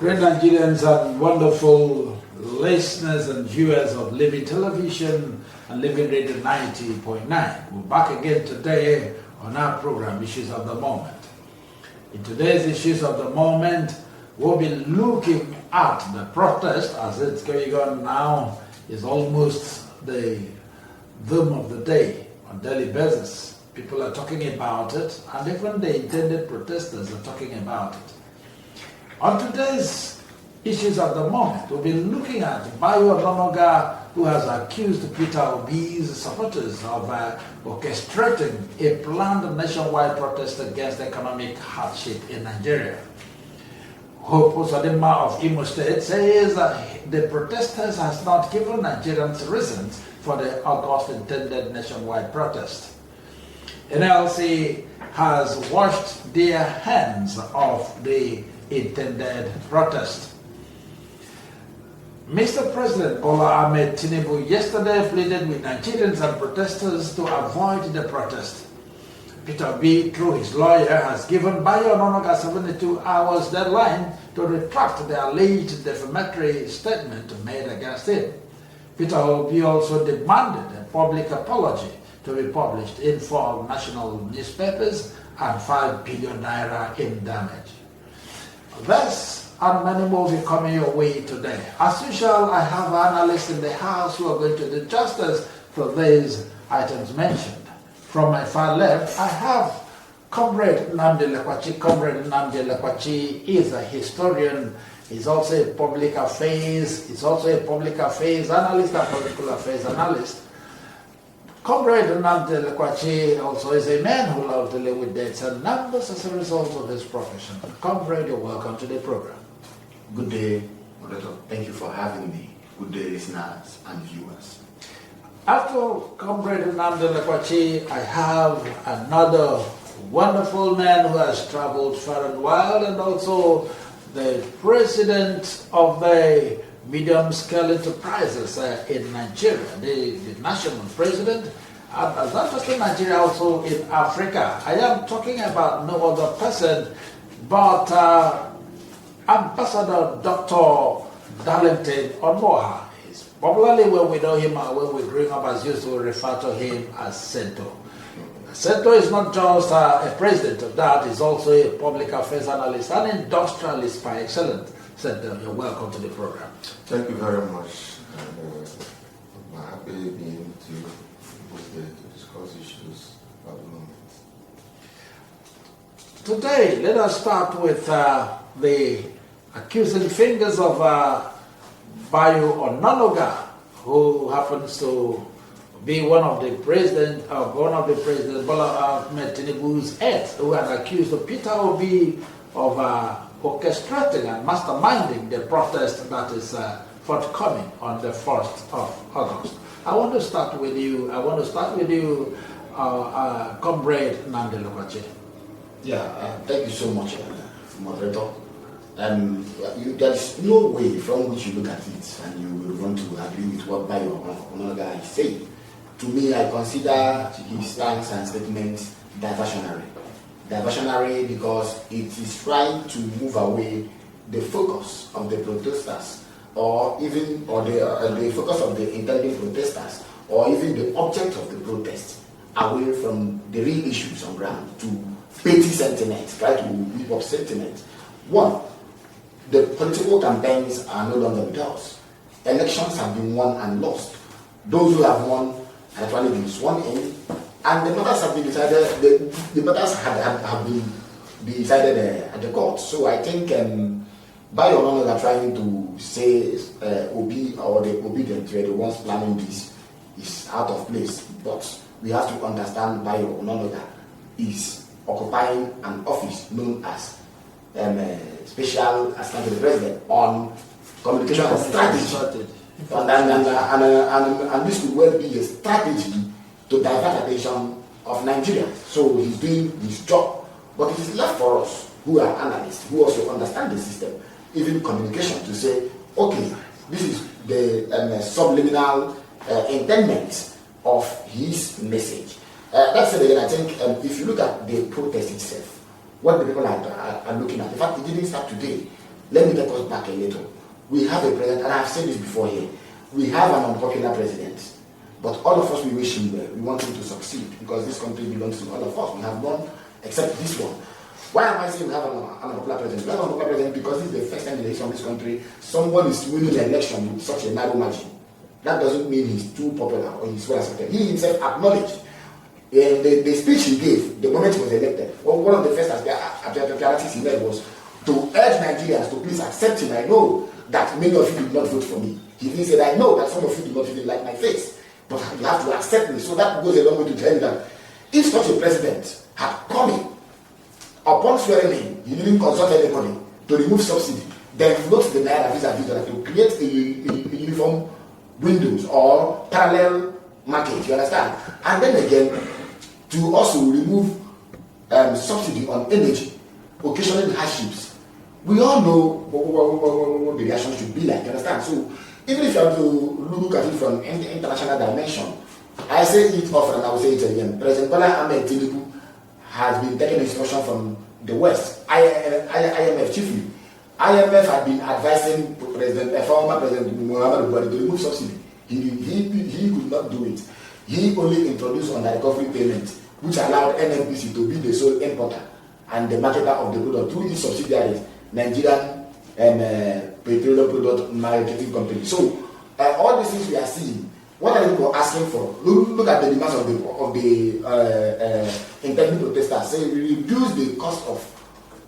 Great Nigerians and wonderful listeners and viewers of Living Television and Living Radio 90.9. We're back again today on our program, Issues of the Moment. In today's Issues of the Moment, we'll be looking at the protest as it's going on now. Is almost the theme of the day on daily basis. People are talking about it, and even the intended protesters are talking about it. On today's Issues of the Moment, we'll be looking at Bayo Onanuga, who has accused Peter Obi's supporters of orchestrating a planned nationwide protest against economic hardship in Nigeria. Hope Uzodinma of Imo State says the protesters has not given Nigerians reasons for the August intended nationwide protest. NLC has washed their hands of the intended protest. Mr. President Bola Ahmed Tinubu yesterday pleaded with Nigerians and protesters to avoid the protest. Peter Obi, through his lawyer, has given Bayo Onanuga 72 hours deadline to retract the alleged defamatory statement made against him. Peter Obi also demanded a public apology to be published in 4 national newspapers and 5 billion naira in damage. This and many more will be coming your way today. As usual, I have analysts in the house who are going to do justice to these items mentioned. From my far left, I have Comrade Nnamdi Lekwachi. Comrade Nnamdi Lekwachi is a historian. He's also a public affairs. He's also a public affairs analyst and political affairs analyst. Comrade Nnamdi Lekwachi also is a man who loves to live with dates and numbers as a result of his profession. Comrade, you're welcome to the program. Good day, moderator. Thank you for having me. Good day, listeners and viewers. After Comrade Nnamdi Lekwachi, I have another wonderful man who has traveled far and wide, and also the president of the medium-scale enterprises in Nigeria, the national president, and not just in Nigeria, also in Africa. I am talking about no other person but Ambassador Dr. Darlington Omoha. Popularly, when we know him and when we growing up as used to refer to him as Sento. Sento is not just a president of that, he's also a public affairs analyst and industrialist by excellence. Sento, you're welcome to the program. Thank you very much. I'm happy being able to be here to discuss issues at the moment. Today, let us start with the accusing fingers of Bayo Onanuga, who happens to be one of the president Bola Ahmed Tinubu's aides, who had accused Peter Obi of orchestrating and masterminding the protest that is forthcoming on the 1st of August. I want to start with you, Comrade Nnamdi Lekwachi. Thank you so much, moderator. There is no way from which you look at it and you will want to agree with what Bayo Onanuga is saying. To me, I consider his stance and statement diversionary. Diversionary because it is trying to move away the focus of the protesters, or the focus of the intelligent protesters, or even the object of the protest, away from the real issues on ground to petty sentiments, try to whip up sentiment. One, the political campaigns are no longer with us. Elections have been won and lost. Those who have won have actually been sworn in, and the matters have been decided. The matters have been decided at the court. So I think Bayo Onanuga are trying to say Obi or the obedient were the ones planning this is out of place. But we have to understand Bayo Onanuga is occupying an office known as Special Assistant to the President on Communication and Strategy. And this could well be a strategy to divert attention of Nigeria. So he's doing his job. But it is left for us, who are analysts, who also understand the system, even communication, to say, okay, this is the subliminal intendment of his message. That said, again, I think if you look at the protest itself, what the people are looking at, in fact, it didn't start today. let me take us back a little. We have a president, and I've said this before here, we have an unpopular president, but all of us, we wish him well. We want him to succeed because this country belongs to all of us. We have none except this one. Why am I saying we have an unpopular president? We have an unpopular president because this is the first time in the history of this country someone is winning the election with such a narrow margin. That doesn't mean he's too popular or he's well accepted. He himself acknowledged the speech he gave the moment he was elected. One of the first appearances he made was to urge Nigerians to please accept him. I know that many of you did not vote for me. He even said, I know that some of you do not even like my face, but you have to accept me. So that goes a long way to tell you that if such a president had come in, upon swearing in, he didn't consult anybody to remove subsidy, then float the Naira vis-a-vis that to create a uniform windows or parallel market, you understand? And then again, to also remove subsidy on energy, occasionally hardships. We all know what the reaction should be like, you understand? So even if you have to look at it from international dimension, I say it often and I will say it again. President Bola Ahmed Tinubu has been taking instruction from the West, IMF chiefly. IMF had been advising former President Muhammadu Buhari to remove subsidy. He could not do it. He only introduced on the recovery payment, which allowed NNPC to be the sole importer and the marketer of the product through its subsidiaries, Nigerian Petroleum Product Marketing Company. So all these things we are seeing, what are people asking for? Look at the demands of the intending protesters. Say reduce the cost of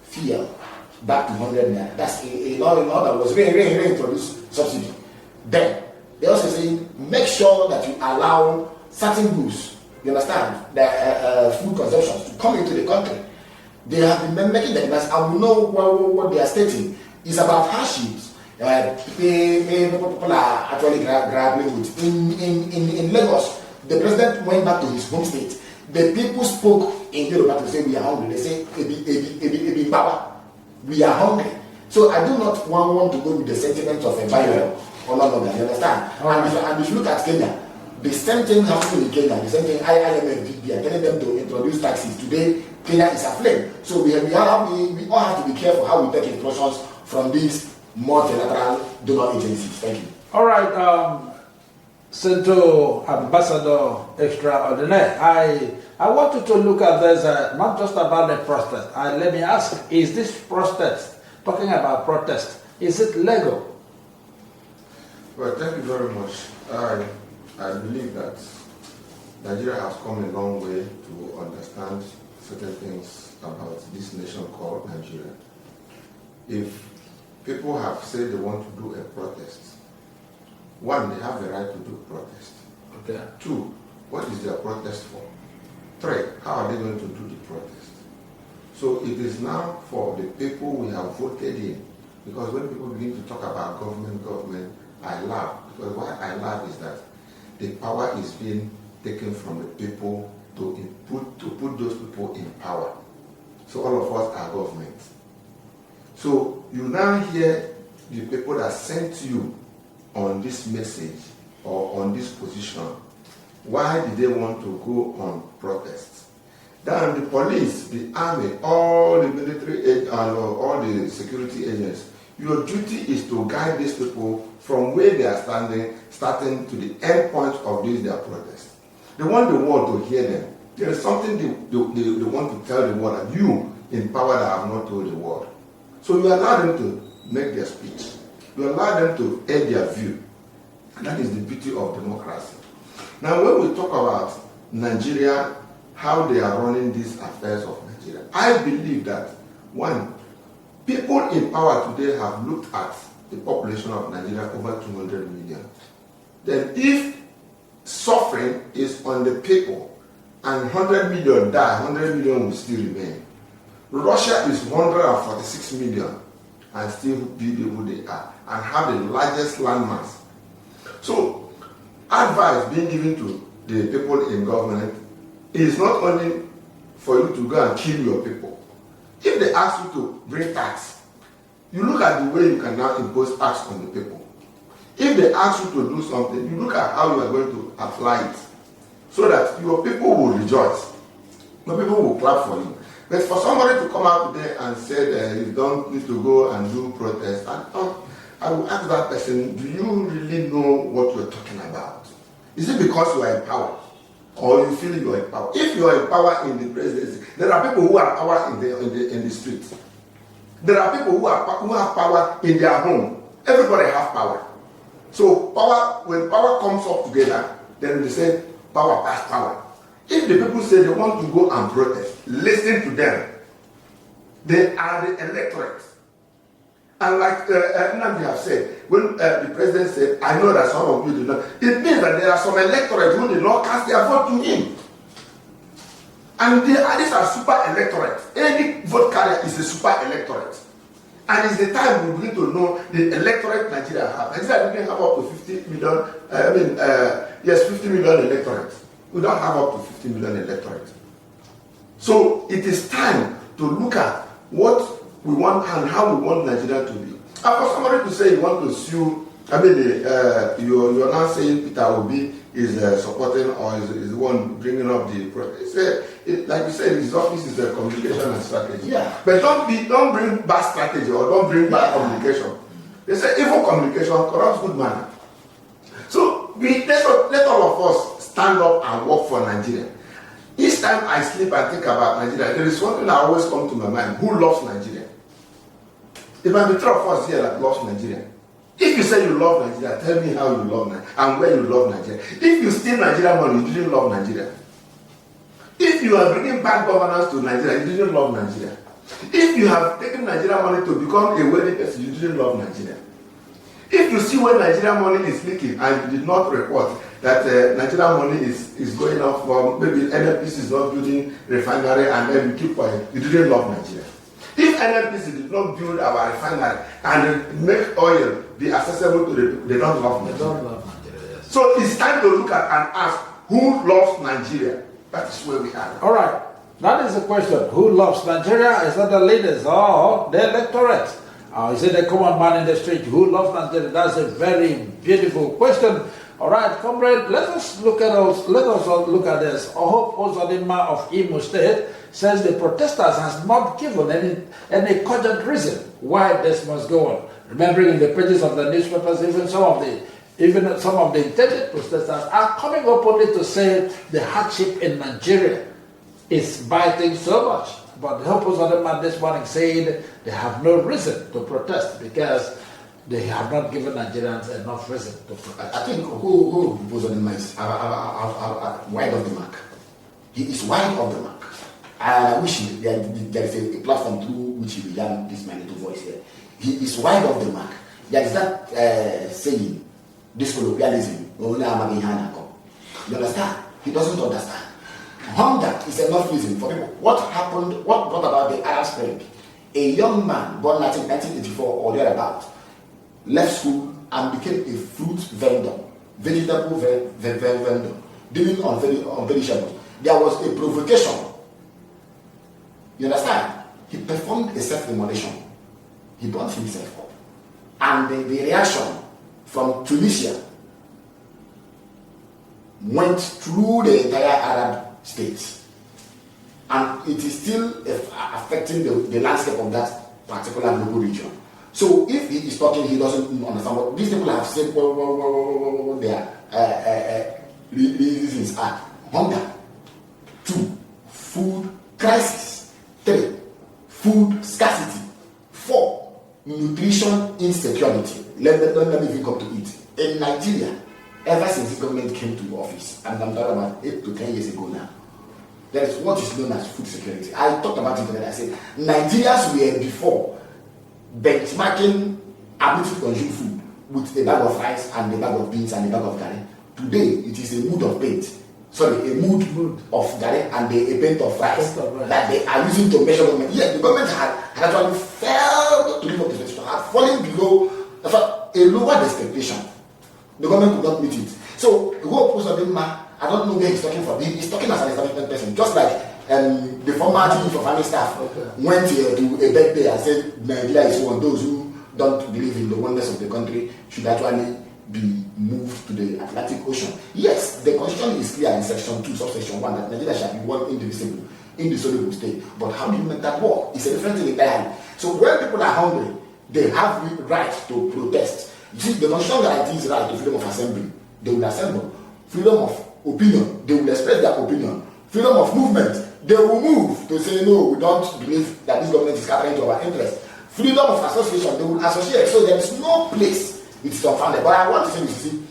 fuel back to 100 naira. That's a law that was reintroduced subsidy. Then they also say make sure that you allow certain goods, you understand, the food consumption to come into the country. They have been making the demands, and we know what they are stating is about hardships. People are actually grappling with. In Lagos, the president went back to his home state. The people spoke in Yoruba to say we are hungry. They say ebi baba, we are hungry. So I do not want to go with the sentiment of a bio or not longer. You understand? And if you look at Kenya, the same thing happened in Kenya. The same thing IMF did. Telling them to introduce taxes. Today, Kenya is aflame. So we all have to be careful how we take instructions from these multilateral donor agencies. Thank you. All right, Senator Ambassador Extraordinaire, I want you to look at this, not just about the protest. Let me ask, is this protest, talking about protest, is it legal? Well, thank you very much. I believe that Nigeria has come a long way to understand certain things about this nation called Nigeria. If people have said they want to do a protest, one, they have the right to do protest. Okay. Two, what is their protest for? Three, how are they going to do the protest? So it is now for the people we have voted in, because when people begin to talk about government, I laugh, because why I laugh is that the power is being taken from the people to put those people in power. So all of us are government. So you now hear the people that sent you on this message or on this position. Why did they want to go on protests? Then the police, the army, all the military all the security agents, your duty is to guide these people from where they are starting to the end point of their protest. They want the world to hear them. There is something they want to tell the world, and you in power that have not told the world. So you allow them to make their speech. You allow them to air their view. And that is the beauty of democracy. Now when we talk about Nigeria, how they are running these affairs of Nigeria, I believe that, one, people in power today have looked at the population of Nigeria over 200 million. Then if suffering is on the people and 100 million die, 100 million will still remain. Russia is 146 million and still be who they are and have the largest landmass. So advice being given to the people in government is not only for you to go and kill your people. If they ask you to bring tax, you look at the way you can now impose tax on the people. If they ask you to do something, you look at how you are going to apply it so that your people will rejoice. Your people will clap for you. But for somebody to come out today and say that you don't need to go and do protest, I will ask that person, do you really know what you're talking about? Is it because you are in power? Or you feel you are in power? If you are in power in the presidency, there are people who have power in the streets. There are people who have power in their home. Everybody has power. So power, when power comes up together, then they say power pass power. If the people say they want to go and protest, listen to them. They are the electorate. And like Nnamdi have said, when the president said, I know that some of you do not, it means that there are some electorate who did not cast their vote to him. And these are super electorates. Any vote carrier is a super electorate. And it's the time we begin to know the electorate Nigeria have. Nigeria didn't have up to 50 million, 50 million electorates. We don't have up to 50 million electorates. So it is time to look at what we want and how we want Nigeria to be. And for somebody to say you want to sue, you're now saying Peter Obi is supporting or is the one bringing up the protest. Like you said, his office is a communication and strategy. Yeah. But don't bring bad strategy or don't bring bad communication. They say evil communication corrupts good manner. So let all of us stand up and work for Nigeria. Each time I sleep and think about Nigeria, there is one thing that always comes to my mind: who loves Nigeria? There might be three of us here that loves Nigeria. If you say you love Nigeria, tell me how you love Nigeria and where you love Nigeria. If you steal Nigeria money, you didn't love Nigeria. If you are bringing bad governance to Nigeria, you didn't love Nigeria. If you have taken Nigeria money to become a wealthy person, you didn't love Nigeria. If you see where Nigeria money is leaking and you did not report that Nigeria money is going off for maybe NNPC is not building refinery and then you keep quiet, you didn't love Nigeria. If NNPC did not build our refinery and make oil be accessible to they don't love Nigeria. They don't love Nigeria, yes. So it's time to look at and ask who loves Nigeria. That is where we are. All right. That is the question. Who loves Nigeria? Is that the leaders or the electorate? Is it the common man in the street? Who loves Nigeria? That's a very beautiful question. All right, comrade, let us look at this. Ohob Uzodinma of Imo State says the protesters has not given any cogent reason why this must go on. Remembering in the pages of the newspapers, even some of the intended protesters are coming up only to say the hardship in Nigeria is biting so much. But Hope Uzodinma this morning said they have no reason to protest because they have not given Nigerians enough reason to protest. I think who Uzodinma is wide of the mark. He is wide of the mark. I wish there is a platform through which he will learn this my little voice here. He is wide of the mark. There is that saying, this colloquialism, you understand? He doesn't understand. Hunger is enough reason for people. What brought about the Arab Spring? A young man born in 1984 or thereabout left school and became a fruit vendor, vegetable vendor, dealing on vegetables. There was a provocation. You understand? He performed a self-demolition. He burned himself up. And the reaction from Tunisia went through the entire Arab states. And it is still affecting the landscape of that particular local region. So if he is talking, he doesn't understand what these people have said, what their reasons are. Hunger. 2, food crisis. 3, food scarcity. 4, nutrition insecurity. Let me even come to it. In Nigeria, ever since the government came to office, and I'm talking about 8 to 10 years ago now, there is what is known as food security. I talked about it when I said Nigerians were before benchmarking ability to consume food with a bag of rice and a bag of beans and a bag of garri. Today, it is a mood of paint. Sorry, a mood of garri and a paint of rice that they are using to measure government. Yes, the government had actually failed to live up to the situation, had fallen below a lower expectation. The government could not meet it. So, the whole post of the man, I don't know where he's talking from. He's talking as an establishment person, just like the former chief of army staff went to a birthday and said Nigeria is one of those who don't believe in the oneness of the country should actually be moved to the Atlantic Ocean. Yes, the constitution is clear in section 2, subsection 1 that Nigeria shall be one indivisible indissoluble state. But how do you make that work? It's a different thing entirely. So when people are hungry, they have the right to protest. You see, the Constitution guarantees right to freedom of assembly. They will assemble. Freedom of opinion, they will express their opinion. Freedom of movement, they will move to say, no, we don't believe that this government is catering to our interests. Freedom of association, they will associate. So there is no place it is unfounded. But I want to say, you see,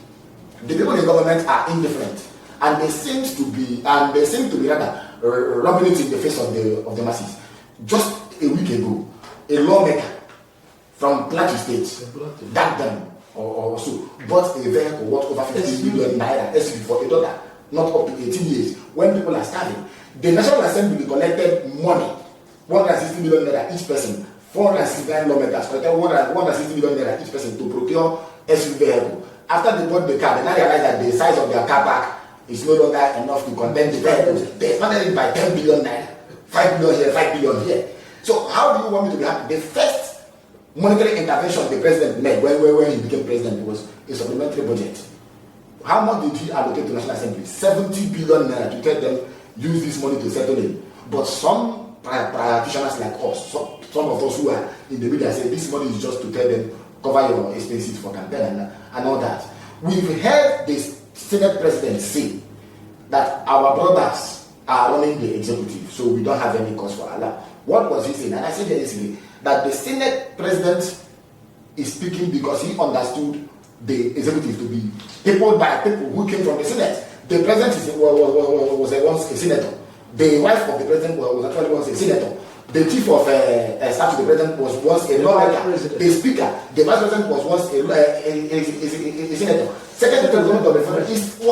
the people in government are indifferent, and they seem to be rather rubbing it in the face of the masses. Just a week ago, a lawmaker from Plateau State, that them or so, bought a vehicle worth over 15 million naira SUV for a daughter, not up to 18 years, when people are starving. The National Assembly collected money, 160 million naira each person, 469 lawmakers collected 160 million naira each person to procure SUV vehicle. After they bought the car, they now realized that the size of their car park is no longer enough to contain the vehicles. They expanded it by 10 billion naira, 5 billion here, 5 billion here. So how do you want me to be happy? The first monetary intervention the president made when he became president was a supplementary budget. How much did he allocate to National Assembly? 70 billion naira to tell them use this money to settle in. But some practitioners like us, some of us who are in the media say this money is just to tell them cover your expenses for campaign and all that. We've heard the Senate president say that our brothers are running the executive, so we don't have any cause for Allah. What was he saying? And I said yesterday that the Senate president is speaking because he understood the executive to be people by people who came from the Senate. The president was once a senator. The wife of the president was actually once a senator. The chief of staff to the president was once a lawmaker. The speaker, the vice president was once a senator. Secretary of the government of the federal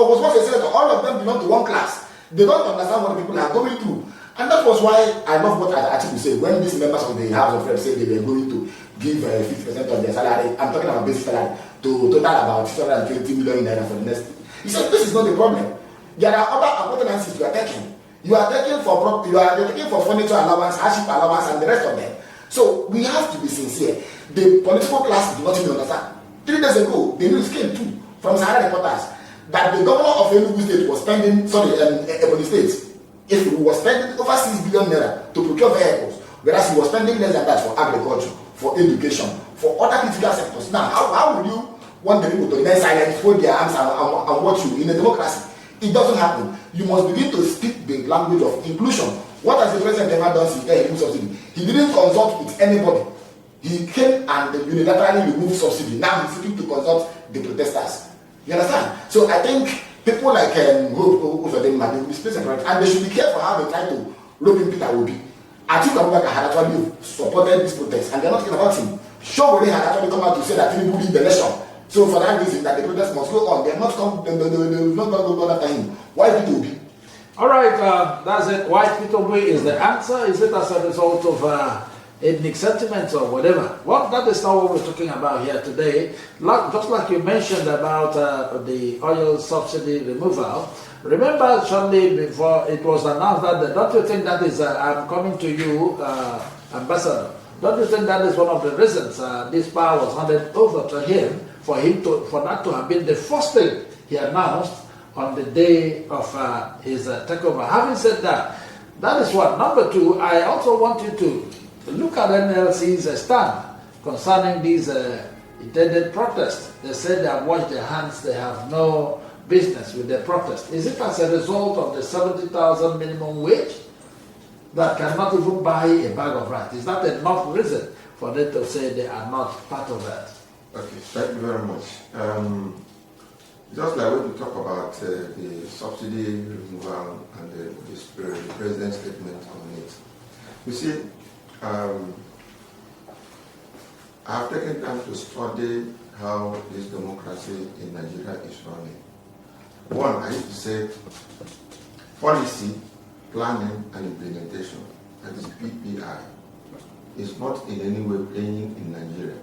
was once a senator. All of them belong to one class. They don't understand what the people are going through. And that was why I love what Atiku said when these members of the House of Reps said they were going to give 50% of their salary. I'm talking about basic salary to total about 620 million naira for the next. He said this is not the problem. There are other appointments you are taking. You are taking for furniture allowance, hardship allowance, and the rest of them. So we have to be sincere. The political class do not even understand. 3 days ago, the news came too from Sahara reporters that the governor of Enugu State was spending, Ebonyi State, if he was spending over 6 billion naira to procure vehicles, whereas he was spending less than that for agriculture, for education, for other critical sectors. Now, how would you want the people to remain silent, fold their arms and watch you in a democracy? It doesn't happen. You must begin to speak the language of inclusion. What has the president ever done since he removed subsidy? He didn't consult with anybody. He came and unilaterally removed subsidy. Now he's seeking to consult the protesters. You understand? So I think people like Uzodinma, they will be space and they should be careful how they try to rope in Peter Obi. Atiku Abubakar had actually supported this protest, and they're not talking about him. Shogore had actually come out to say that he will lead the election. So for that reason, that the protest must go on. They're not going to go after him. Why Peter Obi? All right, that's it. Why Peter Obi is the answer? Is it as a result of ethnic sentiments or whatever? Well, that is not what we're talking about here today. Just like you mentioned about the oil subsidy removal. Remember, shortly before it was announced that, don't you think that is, I'm coming to you, Ambassador, don't you think that is one of the reasons this power was handed over to him, for that to have been the first thing he announced on the day of his takeover? Having said that, that is one. Number two, I also want you to look at NLC's stand concerning these intended protests. They said they have washed their hands, they have no business with their protest. Is it as a result of the 70,000 minimum wage that cannot even buy a bag of rice? Is that enough reason for them to say they are not part of that? Okay, thank you very much. Just like when we talk about the subsidy removal and the president's statement on it, you see, I have taken time to study how this democracy in Nigeria is running. One, I used to say policy, planning and implementation, that is PPI, is not in any way playing in Nigeria.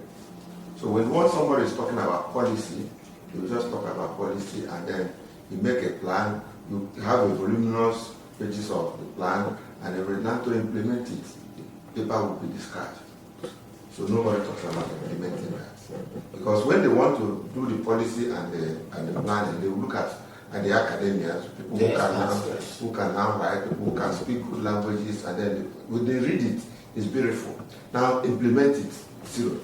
So when somebody is talking about policy, you just talk about policy and then you make a plan, you have a voluminous pages of the plan, and every time to implement it, the paper will be discarded. So nobody talks about implementing that. Because when they want to do the policy and the planning, they will look at and the academia, people who can now write, people who can speak good languages, and then when they read it, it's beautiful. Now implement it, zero.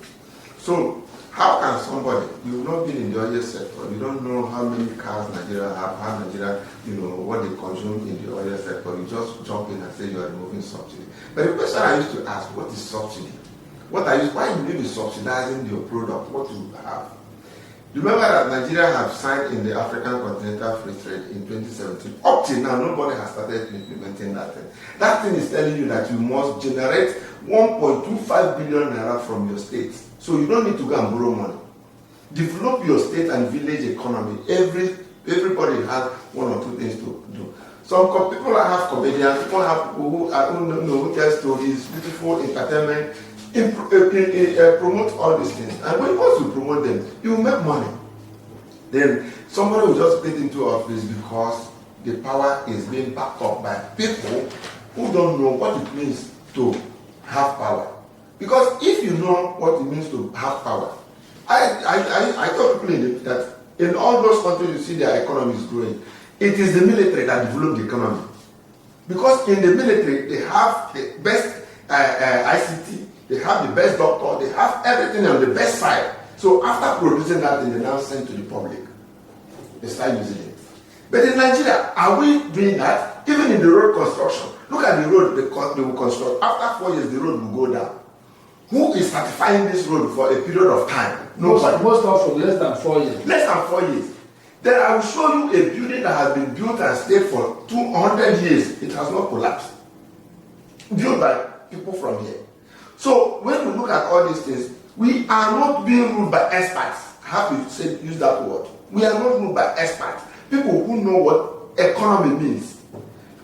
So how can somebody, you've not been in the oil sector, you don't know how many cars Nigeria have, how Nigeria, what they consume in the oil sector, you just jump in and say you are removing subsidy. But the question I used to ask, what is subsidy? Why you be subsidizing your product, what you have? Remember that Nigeria have signed in the African Continental Free Trade in 2017. Up till now, nobody has started implementing that thing. That thing is telling you that you must generate 1.25 billion naira from your state. So you don't need to go and borrow money. Develop your state and village economy. Everybody has one or two things to do. Some people have comedians, people have people who tell stories, beautiful entertainment, promote all these things. And when once you promote them, you will make money. Then somebody will just get into office because the power is being backed up by people who don't know what it means to have power. Because if you know what it means to have power, I tell people that in all those countries you see their economy is growing, it is the military that develop the economy. Because in the military, they have the best ICT, they have the best doctor, they have everything on the best side. So after producing that, they now send to the public. They start using it. But in Nigeria, are we doing that? Even in the road construction, look at the road they will construct. After 4 years, the road will go down. Who is certifying this road for a period of time? Nobody. Most often less than 4 years. Less than 4 years. Then I will show you a building that has been built and stayed for 200 years. It has not collapsed. Built by people from here. So when we look at all these things, we are not being ruled by experts. I have to use that word. We are not ruled by experts. People who know what economy means.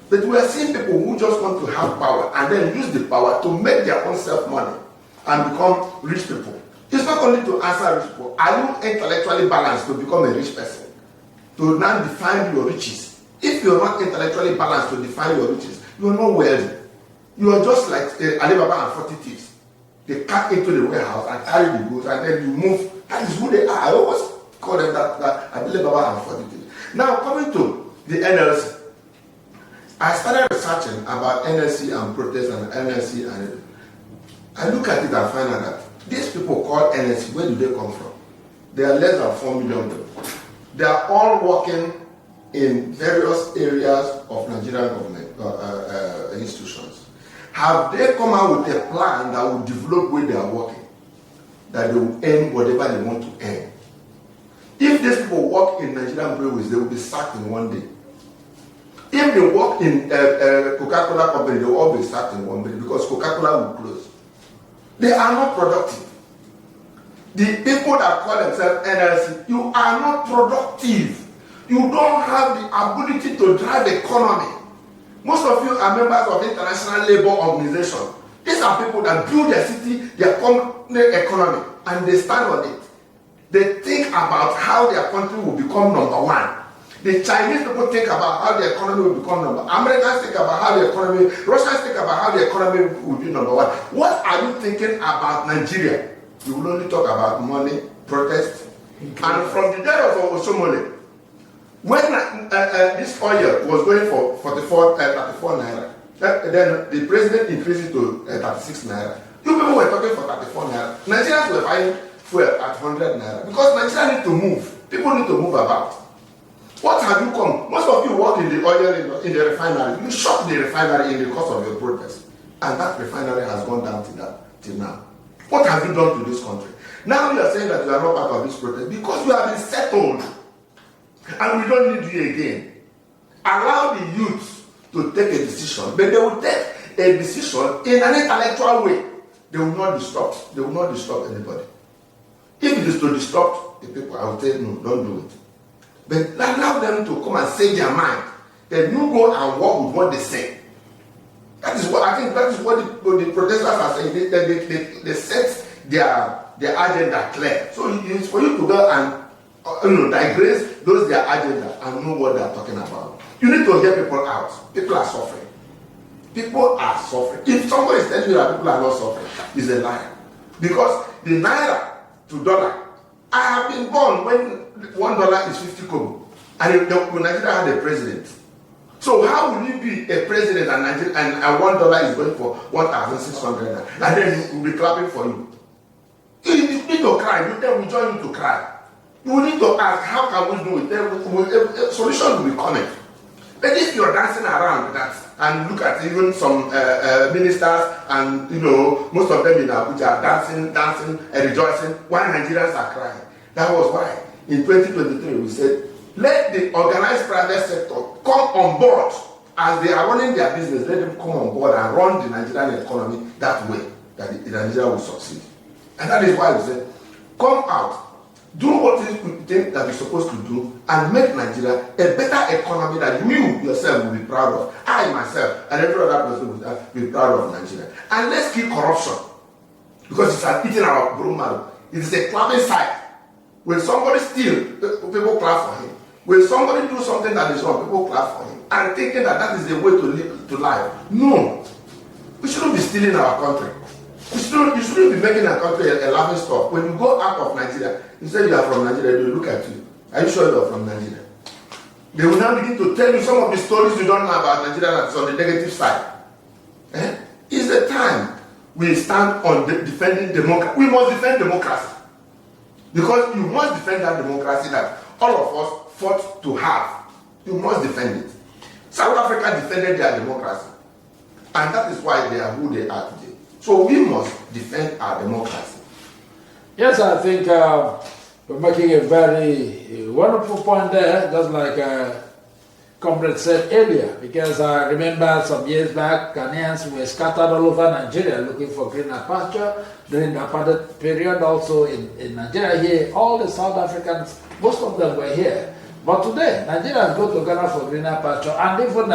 But we are seeing people who just want to have power and then use the power to make their own self money and become rich people. It's not only to answer rich people. Are you intellectually balanced to become a rich person? To now define your riches. If you're not intellectually balanced to define your riches, you're not wealthy. You are just like Alibaba and 40 thieves. They cut into the warehouse and carry the goods and then you move. That is who they are. I always call them that Alibaba and 40 thieves. Now coming to the NLC. I started researching about NLC and protest and NLC and I look at it and find out that these people called NLC, where do they come from? They are less than 4 million people. They are all working in various areas of Nigerian government institutions. Have they come out with a plan that will develop where they are working? That they will earn whatever they want to earn? If these people work in Nigerian breweries, they will be sacked in one day. If they work in Coca-Cola company, they will all be sacked in one day because Coca-Cola will close. They are not productive. The people that call themselves NLC, you are not productive. You don't have the ability to drive the economy. Most of you are members of International Labour Organization. These are people that build their city, their economy, and they stand on it. They think about how their country will become number one. The Chinese people think about how the economy will become number one. Americans think about how the economy, Russians think about how the economy will be number one. What are you thinking about Nigeria? You will only talk about money, protest. And from the day of Osomole, when this oil was going for 34 naira, then the president increased it to 36 naira. You people were talking for 34 naira. Nigerians were buying fuel at 100 naira because Nigeria need to move. People need to move about. What have you come? Most of you work in the oil in the refinery. You shut the refinery in the course of your protest. And that refinery has gone down till now. What have you done to this country? Now you are saying that you are not part of this protest because you have been settled. And we don't need you again. Allow the youth to take a decision, but they will take a decision in an intellectual way. They will not disrupt. They will not disrupt anybody. If it is to disrupt the people, I will tell you, no, don't do it. But allow them to come and say their mind. Then you go and work with what they say. That is what I think. That is what the protesters are saying. They set their agenda clear. So it's for you to go and digress those their agenda and know what they are talking about. You need to hear people out. People are suffering. People are suffering. If somebody is telling you that people are not suffering, he's a liar. Because the naira to dollar, I have been born when $1 is 50 kobo. And Nigeria had a president. So how will you be a president and Nigeria and $1 is going for 1,600 and then we'll be clapping for you? You need to cry. Then we join you to cry. You need to ask, how can we do it? Then a solution will be coming. But if you're dancing around that and look at even some ministers and most of them in Abuja are dancing and rejoicing while Nigerians are crying. That was why in 2023 we said, let the organized private sector come on board as they are running their business. Let them come on board and run the Nigerian economy that way, that Nigeria will succeed. And that is why we said, come out, do what you think that you're supposed to do, and make Nigeria a better economy that you yourself will be proud of. I myself and every other person will be proud of Nigeria. And let's keep corruption, because it's eating our bone marrow. It is a clapping side. When somebody steals, people clap for him. When somebody do something that is wrong, people clap for him. And thinking that is the way to live to life. No. We shouldn't be stealing our country. You shouldn't be making our country a laughing stock. When you go out of Nigeria, you say you are from Nigeria, they will look at you. Are you sure you are from Nigeria? They will now begin to tell you some of the stories you don't know about Nigeria that's on the negative side. It's the time we stand on defending democracy. We must defend democracy. Because you must defend that democracy that all of us fought to have. You must defend it. South Africa defended their democracy. And that is why they are who they are today. So we must defend our democracy. Yes, I think you're making a very wonderful point there, just like Comrade said earlier, because I remember some years back, Ghanaians were scattered all over Nigeria looking for greener pasture during the apartheid period, also in Nigeria here. All the South Africans, most of them were here. But today, Nigerians go to Ghana for greener pasture and even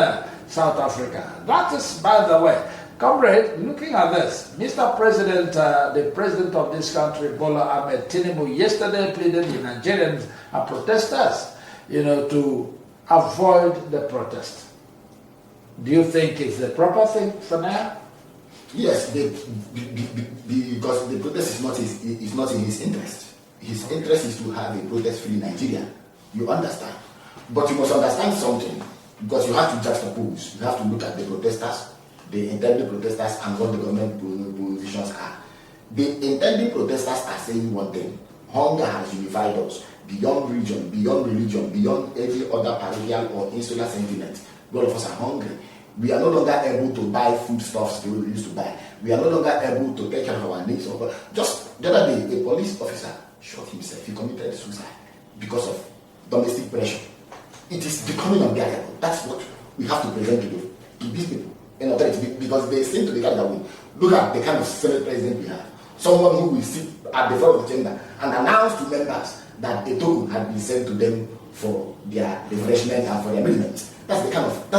South Africa. That is, by the way, Comrade, looking at this, Mr. President, the president of this country, Bola Ahmed Tinubu, yesterday pleaded with Nigerians and protesters, to avoid the protest. Do you think it's the proper thing for now? Yes, because the protest is not in his interest. His interest is to have a protest-free Nigeria. You understand? But you must understand something, because you have to juxtapose. You have to look at the protesters, the intended protesters, and what the government positions are. The intended protesters are saying one thing: hunger has unified us beyond region, beyond religion, beyond every other parochial or insular sentiment. All of us are hungry. We are no longer able to buy foodstuffs the way we used to buy. We are no longer able to take care of our needs. Just the other day, a police officer shot himself. He committed suicide because of domestic pressure. It is becoming unbearable. That's what we have to present to these people in authority, because they seem to be carried away. Look at the kind of Senate president we have. Someone who will sit at the front of the chamber and announce to members that a token had been sent to them for their refreshment and for their amendments. That's the kind of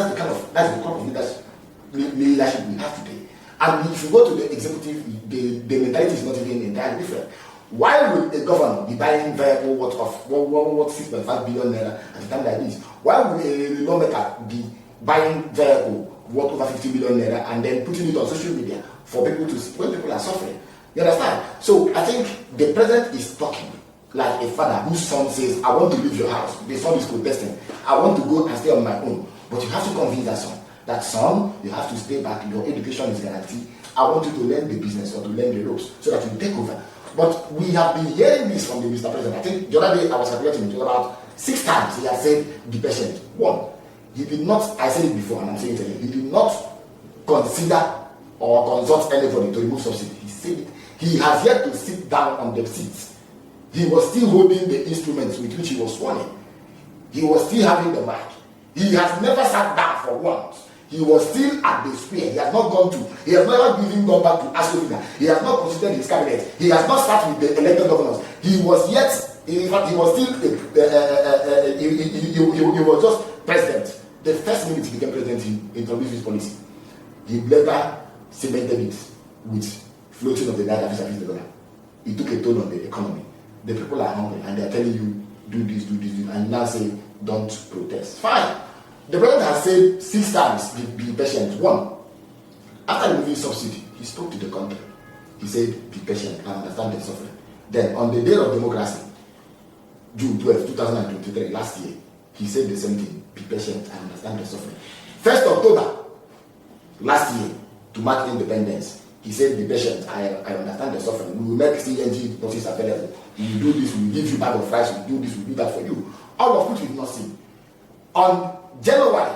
leadership we have today. And if you go to the executive, the mentality is not even entirely different. Why would a governor be buying vehicle worth 6.5 billion naira at a time like this? Why would a lawmaker be buying vehicle worth over 50 million naira and then putting it on social media for people to see when people are suffering? You understand? So I think the president is talking like a father whose son says, I want to leave your house. The son is protesting. I want to go and stay on my own. But you have to convince that son, you have to stay back. Your education is guaranteed. I want you to learn the business or to learn the ropes so that you take over. But we have been hearing this from the Mr. President. I think the other day I was calculating it, about 6 times he has said be patient. One, he did not, I said it before and I'm saying it again, he did not consider or consult anybody to remove subsidy. He said it. He has yet to sit down on the seats. He was still holding the instruments with which he was sworn in. He was still having the mic. He has never sat down for once. He was still at the square. He has not he has never gone back to Ascovina. He has not considered his cabinet. He has not sat with the elected governors. He was in fact, he was still, he was just president. The first minute he became president, he introduced his policy. He later cemented it with floating of the Naira vis-a-vis the dollar. He took a toll on the economy. The people are hungry and they are telling you, do this, and you now say, don't protest. Fine. The president has said 6 times, be patient. One, after removing subsidy, he spoke to the country. He said, be patient and understand the suffering. Then, on the day of democracy, June 12, 2023, last year, he said the same thing. Be patient and understand the suffering. 1st October last year, to mark independence, he said, be patient, I understand the suffering. We will make CNG buses available. We will do this, we will give you bag of rice, we will do this, we will do that for you. All of which we did not see. On January,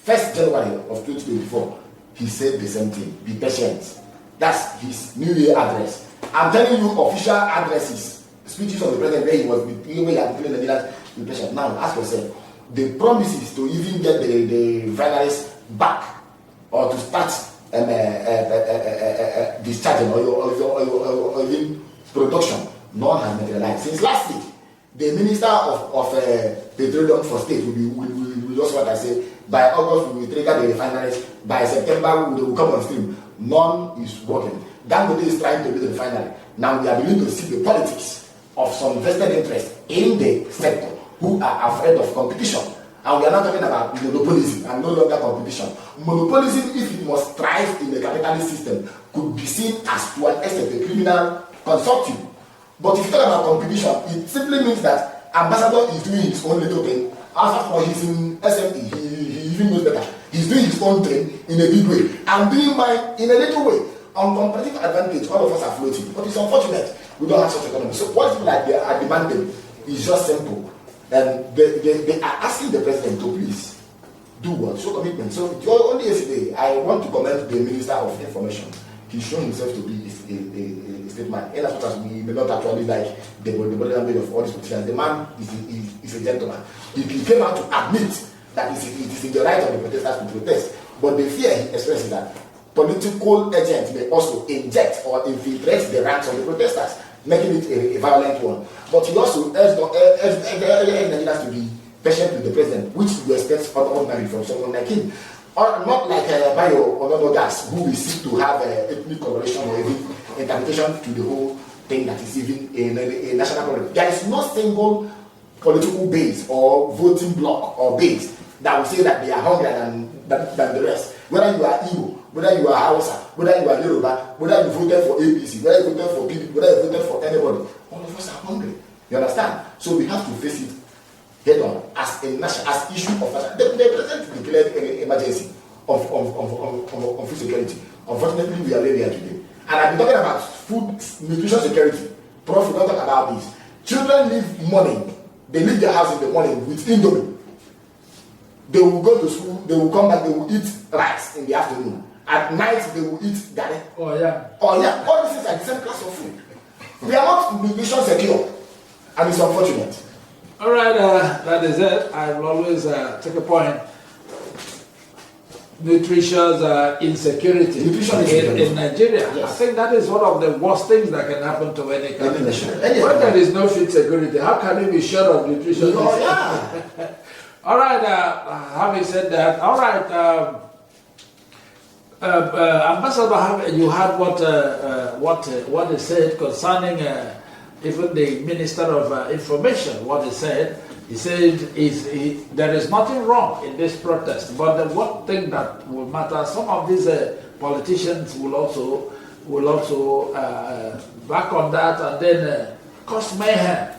1st January of 2024, he said the same thing. Be patient. That's his New Year address. I'm telling you official addresses, speeches of the president where he was where he had declared that be patient. Now ask yourself, the promises to even get the refineries back or to start discharging or even production, none has materialized. Since last week, the Minister of Petroleum for State will just what I say, by August we will trigger the refineries, by September they will come on stream. None is working. Dangote is trying to build the refinery. Now we are beginning to see the politics of some vested interest in the sector who are afraid of competition. And we are not talking about monopolism and no longer competition. Monopolism, if it must thrive in the capitalist system, could be seen as to an extent a criminal consortium. But if you talk about competition, it simply means that Ambassador is doing his own little thing. As for he's in SME, he even knows better. He's doing his own thing in a big way. I'm doing mine in a little way. On competitive advantage, all of us are floating. But it's unfortunate we don't have such economy. So what people like they are demanding is just simple. And they are asking the president to please do what? Show commitment. So only yesterday, I want to commend the Minister of Information. He's shown himself to be a state man. And as much as we may not actually like the body language of all these politicians, the man is a gentleman. He came out to admit that it is in the right of the protesters to protest. But the fear he expresses that political agents may also inject or infiltrate the ranks of the protesters, making it a violent one. But he also urged Nigerians to be patient with the president, which you expect ordinarily from someone like him. Or not like Bayo Ononogas, who will seek to have ethnic coloration or even interpretation to the whole thing that is even a national problem. There is no single political base or voting bloc or base that will say that they are hungrier than the rest. Whether you are Igbo, whether you are Hausa, whether you are Yoruba, whether you voted for APC, whether you voted for PDP, whether you voted for anybody, all of us are hungry. You understand? So we have to face it head on as a national, as issue of national. The president declared an emergency of food security. Unfortunately, we are where we are today. And I've been talking about food nutrition security. Prof, we don't talk about this. Children leave morning. They leave their house in the morning with indomie. They will go to school, they will come back, they will eat rice in the afternoon. At night, they will eat garri. Oh, yeah. Oh, yeah. All these things are the same class of food. We are not nutrition secure. And it's unfortunate. All right, that is it. I will always take a point. Nutrition's insecurity in Nigeria. Yes. I think that is one of the worst things that can happen to any country. When there is no food security, how can you be sure of nutrition? Oh, yeah. All right, having said that, all right, Ambassador, you heard what he said concerning even the Minister of Information, what he said. He said there is nothing wrong in this protest, but the one thing that will matter, some of these politicians will also back on that and then cause mayhem.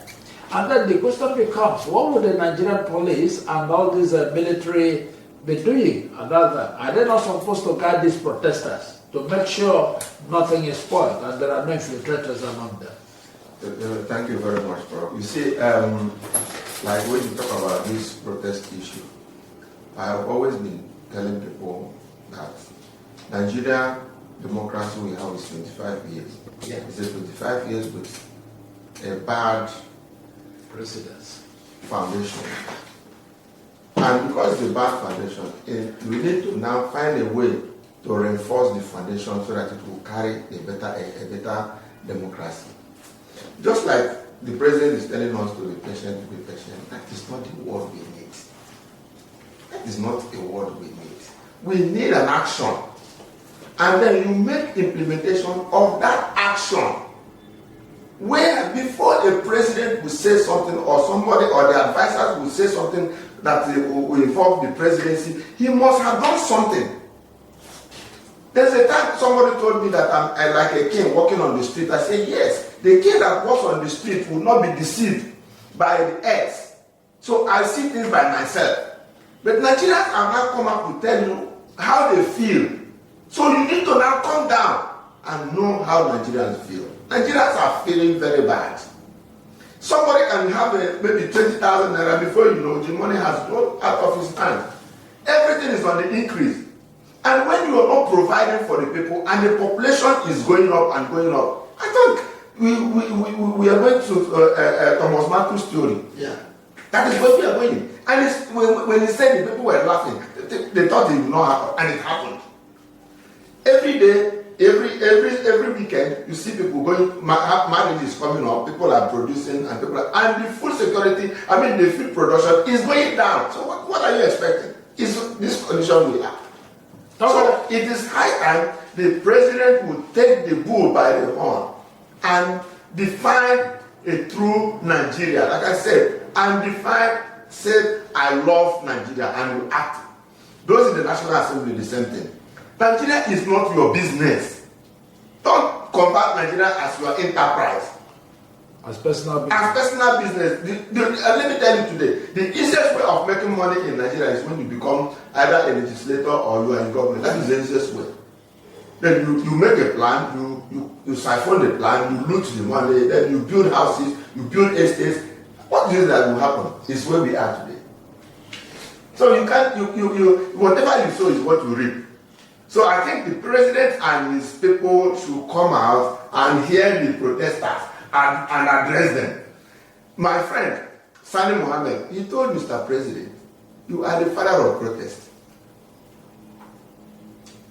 And then the question becomes, what would the Nigerian police and all these military be doing? And are they not supposed to guide these protesters to make sure nothing is spoiled and there are no infiltrators among them? Thank you very much, Prof. You see, like when you talk about this protest issue, I have always been telling people that Nigeria democracy we have is 25 years. Yeah. It's a 25 years with a bad Precedence. Foundation. And because it's a bad foundation, we need to now find a way to reinforce the foundation so that it will carry a better democracy. Just like the president is telling us to be patient, that is not the word we need. That is not a word we need. We need an action. And then you make implementation of that action. Where before the president will say something or somebody or the advisors will say something that will involve the presidency, he must have done something. There's a time somebody told me that I'm like a king walking on the street. I said, yes, the king that walks on the street will not be deceived by the earth. So I see things by myself. But Nigerians have now come up to tell you how they feel. So you need to now come down and know how Nigerians feel. Nigerians are feeling very bad. Somebody can have maybe 20,000 naira before you know the money has gone out of his hand. Everything is on the increase. And when you are not providing for the people and the population is going up and going up, I think we are going to Thomas Marco's story. Yeah. That is where we are going. And when he said it, people were laughing. They thought it would not happen, and it happened. Every day, every weekend, you see people going. Marriage is coming up. People are producing, and the food security. The food production is going down. So what are you expecting? Is this condition we have? So it is high time the president would take the bull by the horn and define a true Nigeria. Like I said, and define, say, I love Nigeria, and will act. Those in the National Assembly, the same thing. Nigeria is not your business. Don't convert Nigeria as your enterprise. As personal business. As personal business. Let me tell you today, the easiest way of making money in Nigeria is when you become either a legislator or you are in government. That is the easiest way. Then you make a plan, you siphon the plan, you loot the money, then you build houses, you build estates. What is that will happen is where we are today. So you can't, whatever you sow is what you reap. So I think the president and his people should come out and hear the protesters and address them. My friend, Sani Mohammed, he told Mr. President, you are the father of protest.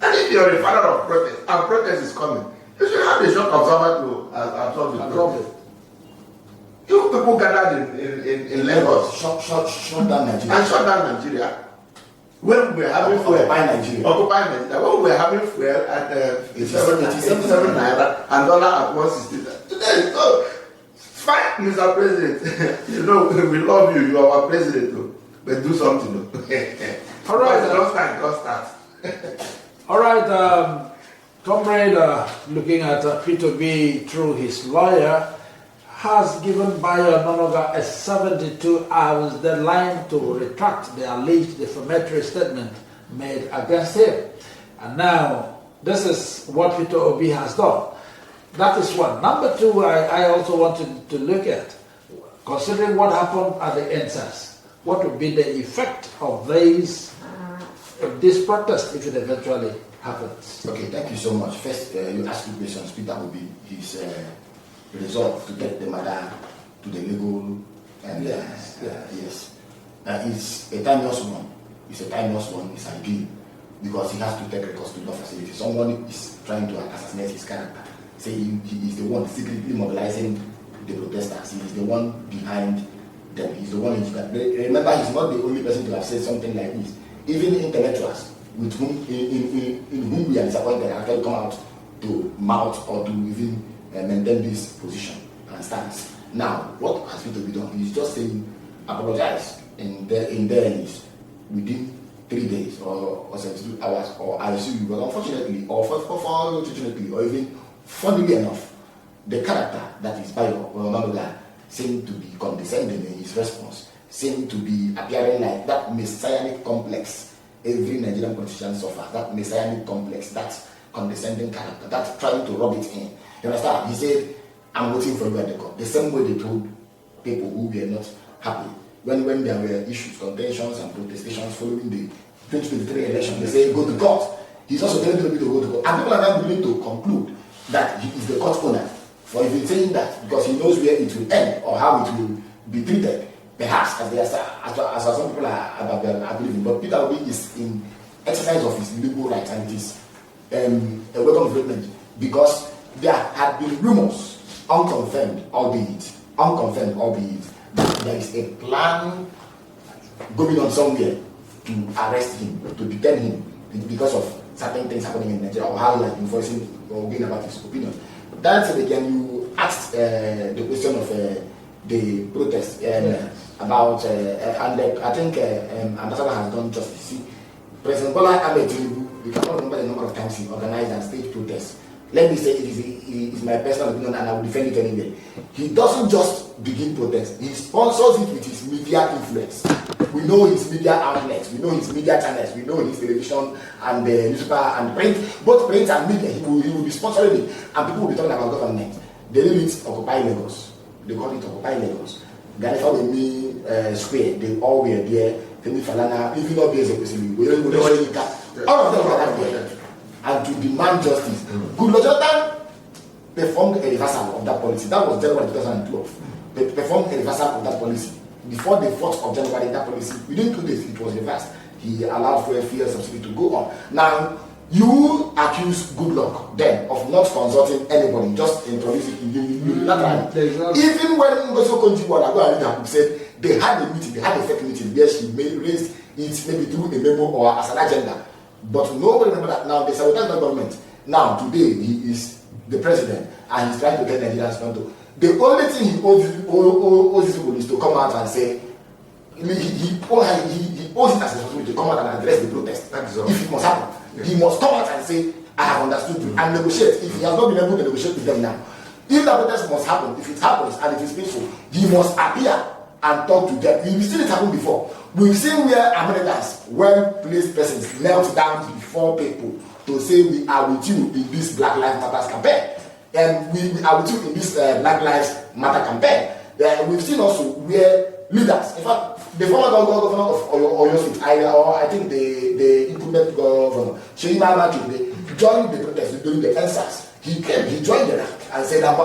And if you are the father of protest, and protest is coming, you should have the shock observer to absorb the protest. You people gathered in Lagos, shut down Nigeria. And shut down Nigeria. When we were having fuel, Occupy Nigeria. When we were having fuel at 87 naira and dollar at 160. Today, so fine, Mr. President. We love you. You are our president, too. But do something. All right. Don't start. All right, comrade, looking at Peter B through his lawyer, has given Bayo Ononuga a 72 hours deadline to retract the alleged defamatory statement made against him. And now, this is what Peter Obi has done. That is one. Number two, I also wanted to look at, considering what happened at the NSAS, what would be the effect of this protest if it eventually happens? Okay, thank you so much. First, you asked two questions. Peter Obi, his resolve to get the matter to the legal and yes. It's a timeless one. It's ideal because he has to take recourse to law facility. Someone is trying to assassinate his character. Say he is the one secretly mobilizing the protesters. He is the one behind them. He's the one. Remember, he's not the only person to have said something like this. Even intellectuals with whom in whom we are disappointed actually come out to mouth or to even maintain this position and stance. Now, what has to be done? He's just saying, apologize in their news within 3 days or 72 hours, or I assume, but unfortunately, or fortunately, or even funnily enough, the character that is Bayo Ononuga seemed to be condescending in his response, seemed to be appearing like that messianic complex every Nigerian politician suffers, that messianic complex, that condescending character, that trying to rub it in. You understand? He said, I'm waiting for you at the court. The same way they told people who were not happy when there were issues, contentions and protestations following the 2023 election. They say, go to court. He's also telling people to go to court. And people are not willing to conclude that he is the court owner for even saying that, because he knows where it will end or how it will be treated. Perhaps as some people are believing. But Peter Obi is in exercise of his legal rights, and it is a welcome statement, because there had been rumors, unconfirmed albeit, that there is a plan going on somewhere to arrest him, to detain him, because of certain things happening in Nigeria, or how he has been voicing or going about his opinion. That's it again. You asked the question of the protest about, and I think Ambassador has done justice. See, President Bola Ahmed Tinubu, we cannot remember the number of times he organized and staged protests let me say it is my personal opinion and I will defend it anyway. He doesn't just begin protest, he sponsors it with his media influence. We know his media outlets, we know his media channels, we know his television and newspaper and print, both print and media. He will be sponsoring it, and people will be talking about government. They name it Occupy Lagos. They call it Occupy Lagos. Ghana Wemi Square, they all were there. Femi Falana, even though there's a person, all of them were there. And to demand justice. Goodluck Jonathan performed a reversal of that policy. That was January 2012. They performed a reversal of that policy. Before the 4th of January, that policy, within 2 days, it was reversed. He allowed fuel subsidy to go on. Now, you accuse Goodluck then of not consulting anybody, just introducing it unilaterally. Even when Ngozi Okonjo-Iweala said they had a meeting, they had a fake meeting where she raised it maybe through a memo or as an agenda. But nobody remember that now they sabotage the government. Now today he is the president and he's trying to get Nigerians to. The only thing he owes these people is to come out and say he owes it as a responsibility to come out and address the protest. If it must happen, he must come out and say, I have understood you and negotiate. If he has not been able to negotiate with them now, if the protest must happen, if it happens and it is peaceful, he must appear and talk to them. We've seen it happen before. We've seen where Americans, well-placed persons, knelt down before people to say we are with you in this Black Lives Matter campaign. And we are with you in this Black Lives Matter campaign. We've seen also where leaders, in fact, the former governor of Oyo State, I think the incumbent governor, Seyi Makinde, joined the protest during the NSAS. He came, he joined the rank and said, I'm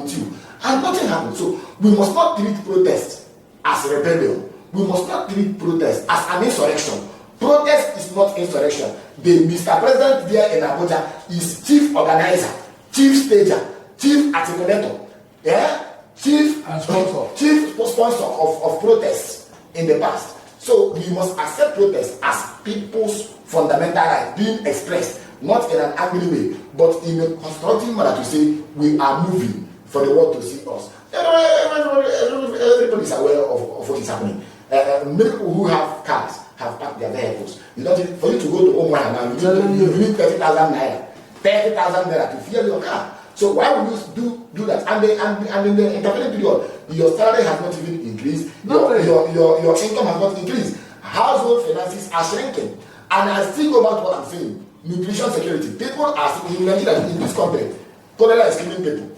with you. And nothing happened. So we must not treat protest as rebellion. We must not treat protest as an insurrection. Protest is not insurrection. The Mr. President there in Abuja is chief organizer, chief stager, chief articulator, chief sponsor of protests in the past. So we must accept protest as people's fundamental right being expressed, not in an angry way, but in a constructive manner to say we are moving for the world to see us. Everybody is aware of what is happening. Many people who have cars have parked their vehicles. You don't need, for you to go to Oman now, you need 30,000 naira. 30,000 naira to fuel your car. So why would you do that? And in the intervening period, your salary has not even increased. Your income has not increased. Household finances are shrinking. And I still go back to what I'm saying. Nutrition security. People are in Nigeria, in this country, cholera is killing people.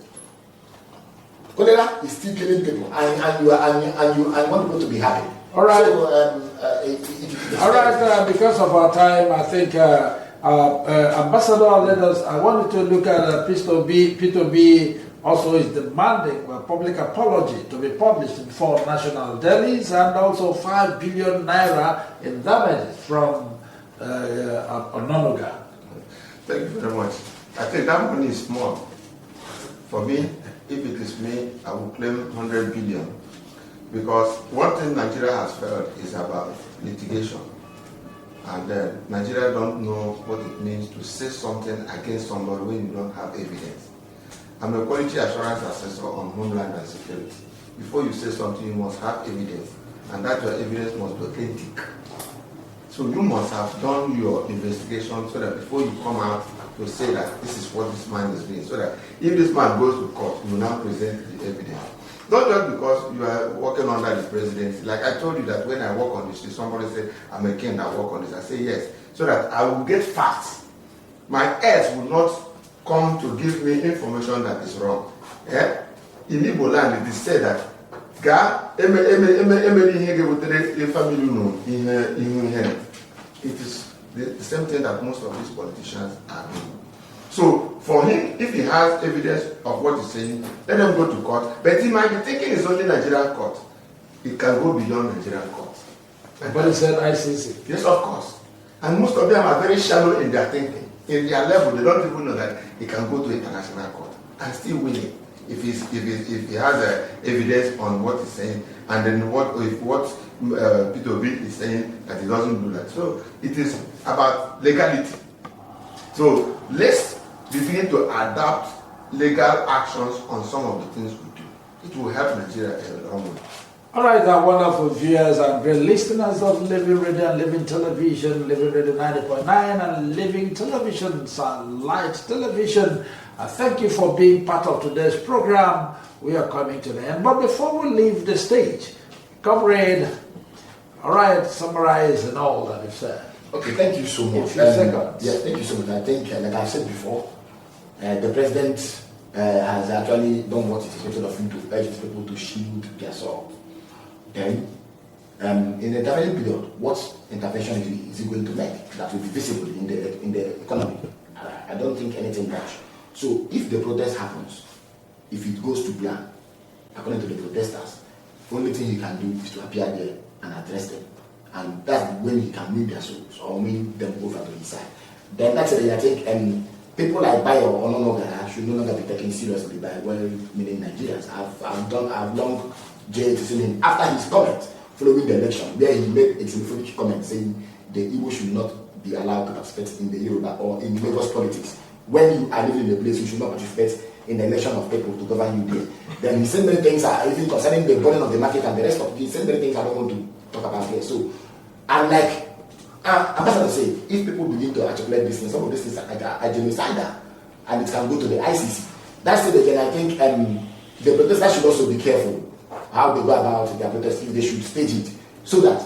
Cholera is still killing people, and you want people to be happy. All right. So, all right. Because of our time, I think Ambassador let us. I wanted to look at P2B also is demanding a public apology to be published before national dailies, and also 5 billion naira in damages from Ononuga. Thank you very much. I think that money is small. For me, if it is me, I will claim 100 billion. Because one thing Nigeria has felt is about litigation. And Nigeria don't know what it means to say something against somebody when you don't have evidence. I'm a quality assurance assessor on Homeland and Security. Before you say something, you must have evidence. And that your evidence must be authentic. So you must have done your investigation so that before you come out to say that this is what this man is doing, so that if this man goes to court, you will now present the evidence. Not just because you are working under the presidency. Like I told you that when I work on this, somebody said, I'm a king that work on this. I say yes, so that I will get facts. My heirs will not come to give me information that is wrong. Yeah? In Igbo land, it is said that it is the same thing that most of these politicians are doing. So for him, if he has evidence of what he's saying, let them go to court. But he might be thinking it's only Nigerian court. It can go beyond Nigerian court. But he said ICC. Yes, of course. And most of them are very shallow in their thinking. In their level, they don't even know that he can go to international court and still win it. If he has evidence on what he's saying, and then what P2B is saying that he doesn't do that. So it is about legality. So let's begin to adapt legal actions on some of the things we do. It will help Nigeria a long way. All right, our wonderful viewers and great listeners of Living Radio and Living Television, Living Radio 90.9 and Living Television, Sunlight Television. Thank you for being part of today's program. We are coming to the end. But before we leave the stage, comrade, all right, summarize and all that you've said. Okay, thank you so much. Seconds. Yeah, thank you so much. I think, like I said before, the president has actually done what it is expected of him to urge people to shield their soul. Then, in the intervention period, what intervention is he going to make that will be visible in the economy? I don't think anything much. So, if the protest happens, if it goes to plan, according to the protesters, the only thing he can do is to appear there and address them. And that's when he can win their souls or win them over to his side. Then that's it. I think people like Bayo or Ononoga should no longer be taken seriously by well-meaning Nigerians. I've long jailed to see him after his comment following the election, where he made a xenophobic comment saying the Igbo should not be allowed to participate in the Yoruba or in Lagos politics. When you are living in a place, you should not participate in the election of people to govern you there. Then he said many things, even concerning the burning of the market and the rest of it. He said many things I don't want to talk about here. So, I'm like, I'm going to say, if people begin to articulate this, some of these things are genocidal, and it can go to the ICC. That's it again. I think the protesters should also be careful how they go about their protest, if they should stage it, so that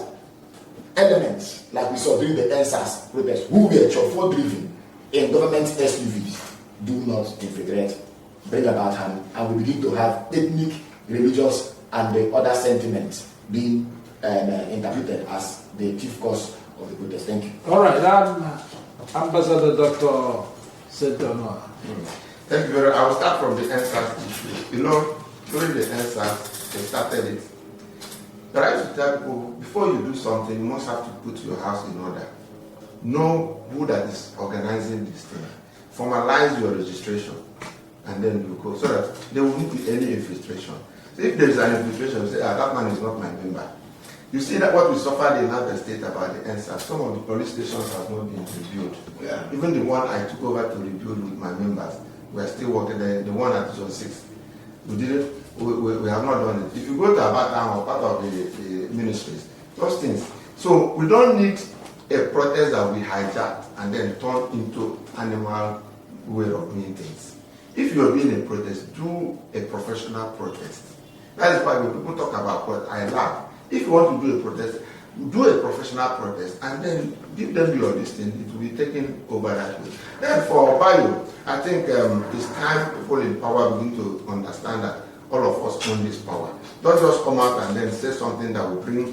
elements, like we saw during the NSAS protest, who were chauffeur driven in government SUVs, do not infiltrate, bring about harm, and we begin to have ethnic, religious, and the other sentiments being interpreted as the chief cause of the protest. Thank you. All right, Ambassador Dr. Setono. Thank you very much. I will start from the NSAS issue. You know, during the NSAS, they started it. But I used to tell people, before you do something, you must have to put your house in order. Know who that is organizing this thing. Formalize your registration, and then you go, so that there won't be any infiltration. So if there is an infiltration, you say, that man is not my member. You see that what we suffered in other state about the NSAS, some of the police stations have not been reviewed. Yeah. Even the one I took over to rebuild with my members, we are still working there. The one at Zone 6, we didn't. We have not done it. If you go to Abatan or part of the ministries, those things. So we don't need a protest that we hijack and then turn into animal way of doing things. If you are doing a protest, do a professional protest. That is why when people talk about what I laugh. If you want to do a protest, do a professional protest and then give them your listing. It will be taken over that way. Then for Bayo, I think it's time people in power begin to understand that all of us own this power. Don't just come out and then say something that will bring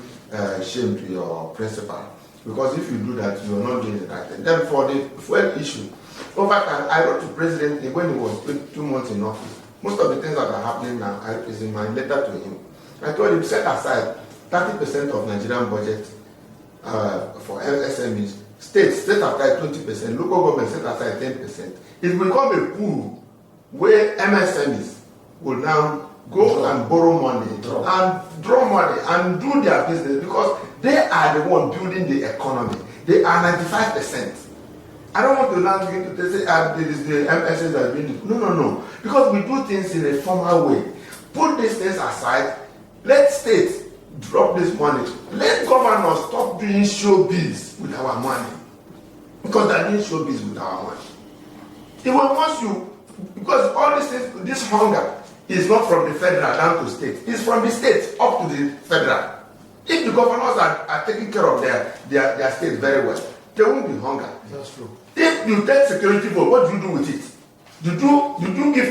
shame to your principal. Because if you do that, you are not doing the right thing. Then for the fuel issue, over time, I wrote to the president when he was 2 months in office. Most of the things that are happening now is in my letter to him. I told him, set aside 30% of Nigerian budget for SMEs. States set aside 20%, local government set aside 10%. It will become a pool where MSMEs will now go and borrow money and draw money and do their business because they are the one building the economy. They are 95%. I don't want to now begin to say there is the MSS that are doing it. No. Because we do things in a formal way. Put these things aside. Let states drop this money. Let governors stop doing showbiz with our money. Because they are doing showbiz with our money. Even once because all these things, this hunger is not from the federal down to state. It's from the state up to the federal. If the governors are taking care of their state very well, there won't be hunger. That's true. If you take security vote, what do you do with it?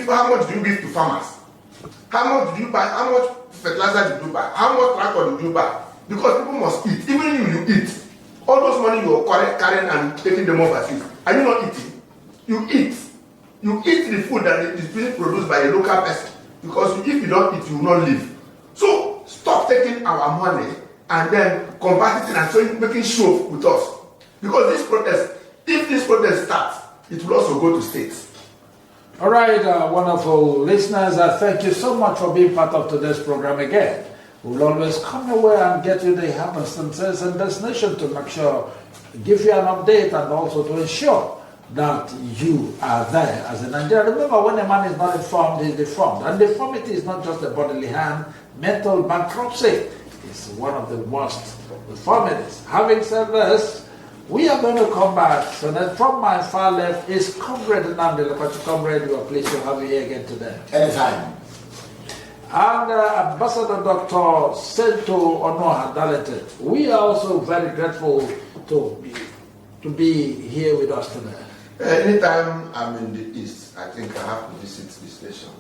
How much do you give to farmers? How much do you buy? How much fertilizer do you buy? How much tractor do you buy? Because people must eat. Even you eat. All those money you are carrying and taking them overseas. Are you not eating? You eat. You eat the food that is being produced by a local person. Because if you don't eat, you will not live. So stop taking our money and then convert it and making show with us. Because if this protest starts, it will also go to states. All right, wonderful listeners, thank you so much for being part of today's program again. We'll always come away and get you the happenstances and destination to make sure, give you an update and also to ensure that you are there as a Nigerian. Remember, when a man is not informed, he is deformed. And deformity is not just a bodily harm, mental bankruptcy is one of the worst deformities. Having said this, we are going to come back. So then from my far left is Comrade Nnamdi Lekwachi. Comrade, we are pleased to have you here again today. Anytime. And Ambassador Dr. Sento Onoha Dalete. We are also very grateful to be here with us today. Anytime I'm in the East, I think I have to visit the station.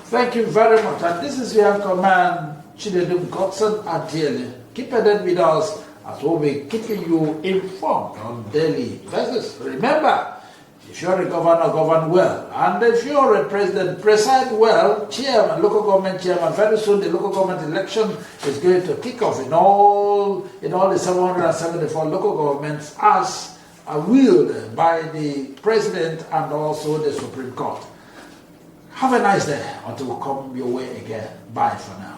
Thank you very much. And this is your command, Chidedum Godson Adiele. Keep it with us as we'll be keeping you informed on daily basis. Remember, if you're a governor, govern well. And if you're a president, preside well, chairman, local government chairman. Very soon the local government election is going to kick off in all the 774 local governments as willed by the president and also the Supreme Court. Have a nice day until we come your way again. Bye for now.